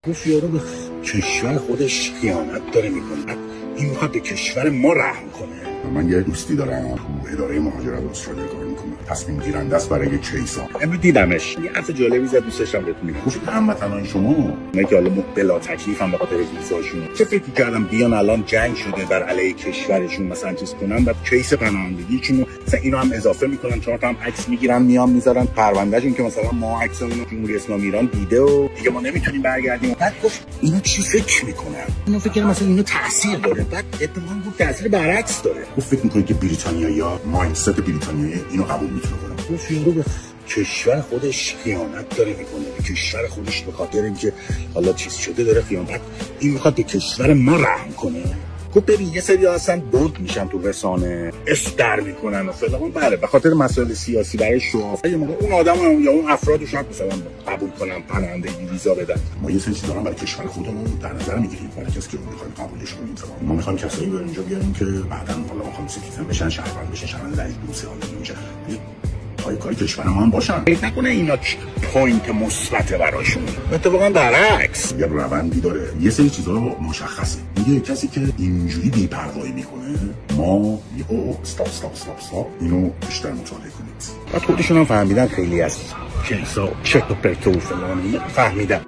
گفت یارو به کشور خودش خیانت داره میکنه، این میخواد به کشور ما رحم کنه. من یه دوستی دارم تو اداره مهاجرت استرالیا کار میکنه، تصمیم گیرنده است برای کیسا. امروز دیدمش، یه حرف جالبی زد، دوست داشتم بهتون بگم. گفت هموطنان شما من که حالا بلا تکلیفم به خاطر ویزاشون، چه فکری کردم بیان الان جنگ شده بر علیه کشورشون مثلا چیز کنن، بعد کیس پناهندگیشون مثلا اینو هم اضافه میکنن، 4 تا هم عکس میگیرن میان میذارن پروندهشون که مثلا ما عکسمون رو جمهوری اسلامی ایران دیده و دیگه ما نمیتونیم برگردیم. بعد گفت اینا چی فکر میکنن؟ اینا فکر کنم مثلا اینو تاثیر داره، بعد احتمال بود تاثیر برعکس داره. گفت فکر میکنه که بریتانیایی‌ها مایندست بریتانیایی اینو قبول میتونه کنه. گفت یارو به کشور خودش خیانت داره میکنه، به کشور خودش به خاطر اینکه حالا چیز شده داره خیانت، این میخواد به کشور ما رحم کنه. گفت ببین یه سری هستن برد میشن تو رسانه استر میکنن و فلان، بله به خاطر مسائل سیاسی برای شعار اون آدم یا اون افراد شاید مثلا قبول کنن پناهندگی ویزا بدن. ما یه سری چیزا برای کشور خودمون در نظر میگیریم، برای کسی که میخوایم قبولش کنیم. ما میخوایم کسایی بیاریم اینجا بیاریم که بعداً حالا میخوام سیتیزن بشن، شهروند بشن، شهروند ضعیف بوسه حالا میشه کاری کشور ما هم باشن. فکر نکنه اینا پوینت مثبت براشون، اتفاقا برعکس یه روندی داره. یه سری چیزا رو مشخصه. میگه کسی که اینجوری بی‌پروایی میکنه ما استاپ اینو بیشتر مطالعه کنید. بعد خودشون هم فهمیدن خیلی از کیسا چرت و پرت و فلان فهمیدن.